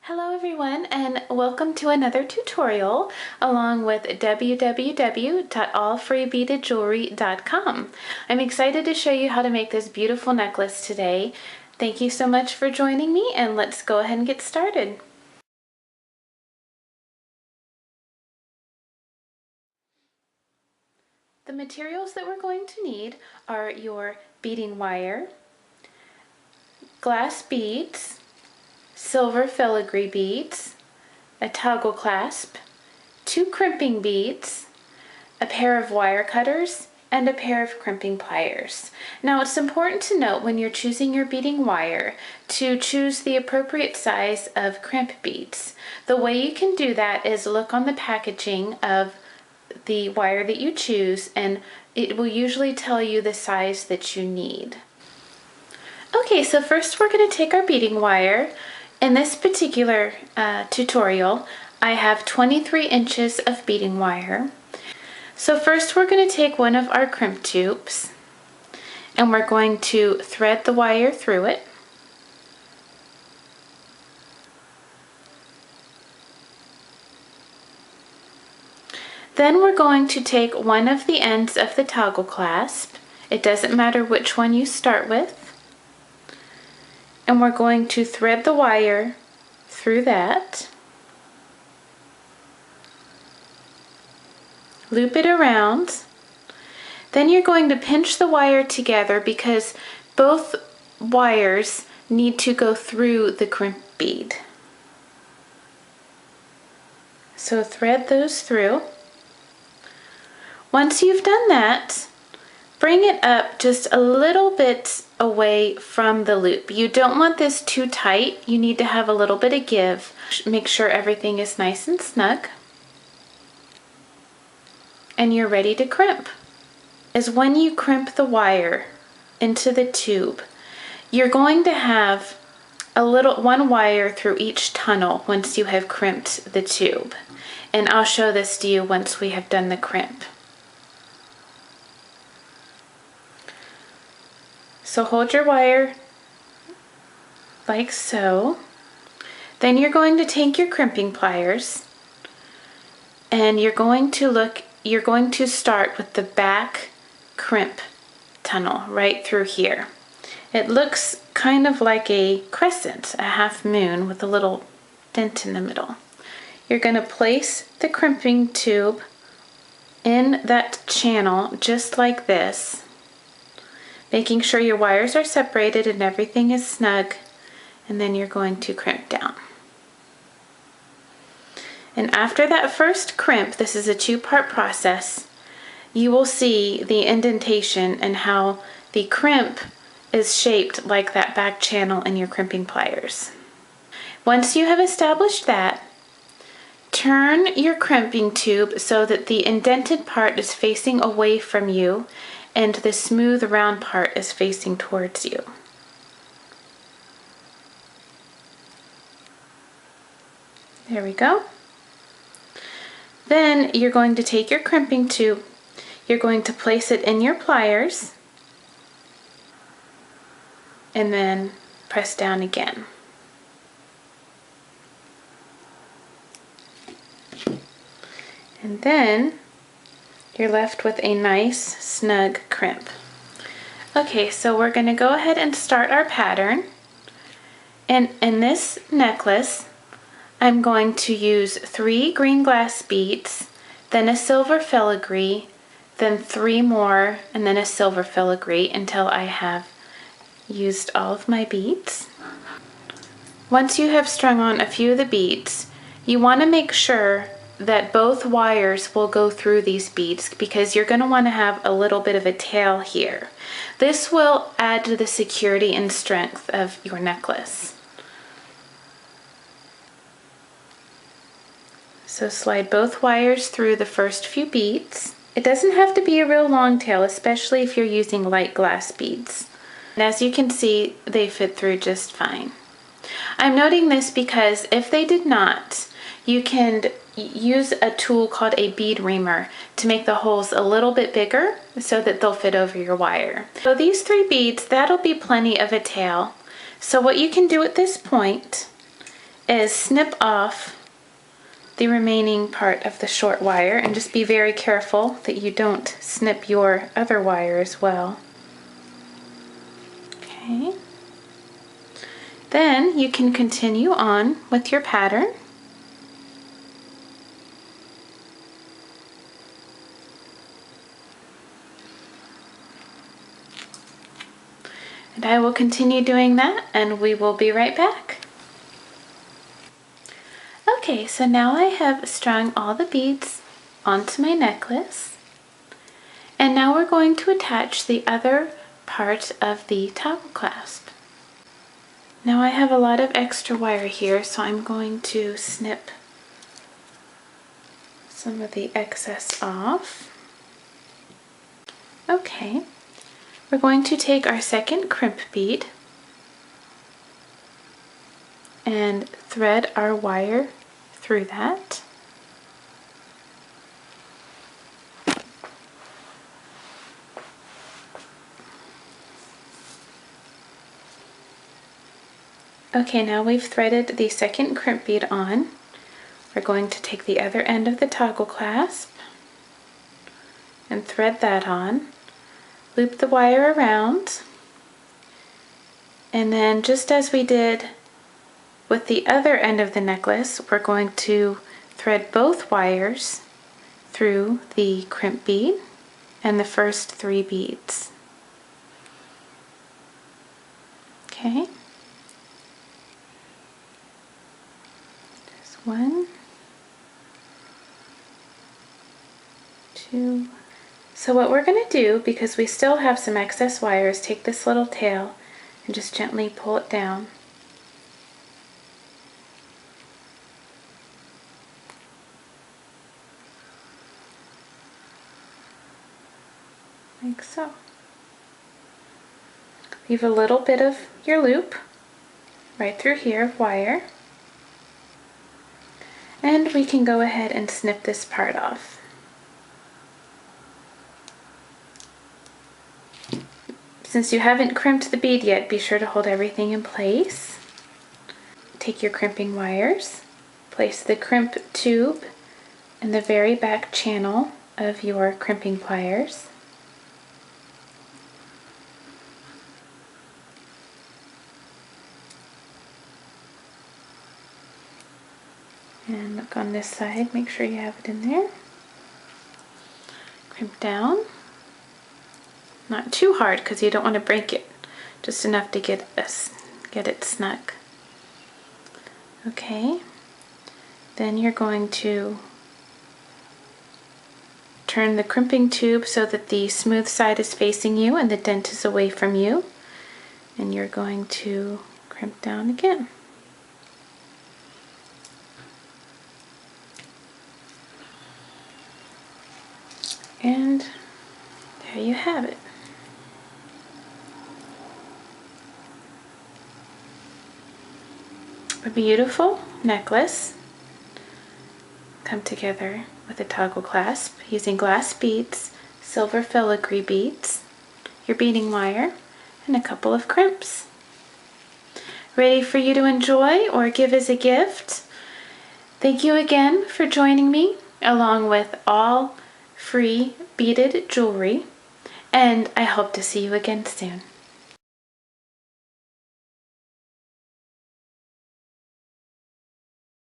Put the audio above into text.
Hello everyone, and welcome to another tutorial along with www.allfreebeadedjewelry.com. I'm excited to show you how to make this beautiful necklace today. Thank you so much for joining me, and let's go ahead and get started. The materials that we're going to need are your beading wire, glass beads, silver filigree beads, a toggle clasp, 2 crimping beads, a pair of wire cutters, and a pair of crimping pliers. Now it's important to note when you're choosing your beading wire to choose the appropriate size of crimp beads. The way you can do that is look on the packaging of the wire that you choose, and it will usually tell you the size that you need. Okay, so first we're going to take our beading wire. In this particular tutorial, I have 23 inches of beading wire. So first we're going to take one of our crimp tubes and we're going to thread the wire through it. Then we're going to take one of the ends of the toggle clasp. It doesn't matter which one you start with. And we're going to thread the wire through that. Loop it around. Then you're going to pinch the wire together because both wires need to go through the crimp bead. So thread those through. Once you've done that, bring it up just a little bit away from the loop. You don't want this too tight. You need to have a little bit of give. Make sure everything is nice and snug. And you're ready to crimp. Is when you crimp the wire into the tube, you're going to have one wire through each tunnel once you have crimped the tube. And I'll show this to you once we have done the crimp. So hold your wire like so. Then you're going to take your crimping pliers and you're going to start with the back crimp tunnel right through here. It looks kind of like a crescent, a half moon with a little dent in the middle. You're going to place the crimping tube in that channel just like this, making sure your wires are separated and everything is snug, and then you're going to crimp down. And after that first crimp, this is a 2-part process, you will see the indentation and how the crimp is shaped like that back channel in your crimping pliers. Once you have established that, turn your crimping tube so that the indented part is facing away from you and the smooth round part is facing towards you. There we go. Then you're going to take your crimping tube, you're going to place it in your pliers, and then press down again. And then you're left with a nice snug crimp. Okay, so we're going to go ahead and start our pattern. And in this necklace, I'm going to use 3 green glass beads, then a silver filigree, then 3 more, and then a silver filigree until I have used all of my beads. Once you have strung on a few of the beads, you want to make sure that both wires will go through these beads because you're going to want to have a little bit of a tail here. This will add to the security and strength of your necklace. So slide both wires through the first few beads. It doesn't have to be a real long tail, especially if you're using light glass beads. And as you can see, they fit through just fine. I'm noting this because if they did not, you can use a tool called a bead reamer to make the holes a little bit bigger so that they'll fit over your wire. So these 3 beads, that'll be plenty of a tail. So what you can do at this point is snip off the remaining part of the short wire, and just be very careful that you don't snip your other wire as well. Okay. Then you can continue on with your pattern. And I will continue doing that, and we will be right back. Okay, so now I have strung all the beads onto my necklace, and now we're going to attach the other part of the toggle clasp. Now I have a lot of extra wire here, so I'm going to snip some of the excess off. Okay, we're going to take our second crimp bead and thread our wire through that. Okay, now we've threaded the second crimp bead on. We're going to take the other end of the toggle clasp and thread that on. Loop the wire around, and then just as we did with the other end of the necklace, we're going to thread both wires through the crimp bead and the first 3 beads. Okay. Just 1, 2. So what we're going to do, because we still have some excess wire, is take this little tail and just gently pull it down. Like so. Leave a little bit of your loop right through here of wire, and we can go ahead and snip this part off. Since you haven't crimped the bead yet, be sure to hold everything in place. Take your crimping wires, place the crimp tube in the very back channel of your crimping pliers. And look on this side, make sure you have it in there. Crimp down. Not too hard because you don't want to break it, just enough to get it snug. Okay, then you're going to turn the crimping tube so that the smooth side is facing you and the dent is away from you, and you're going to crimp down again. And there you have it. A beautiful necklace come together with a toggle clasp using glass beads, silver filigree beads, your beading wire, and a couple of crimps. Ready for you to enjoy or give as a gift. Thank you again for joining me, along with all free beaded jewelry, and I hope to see you again soon.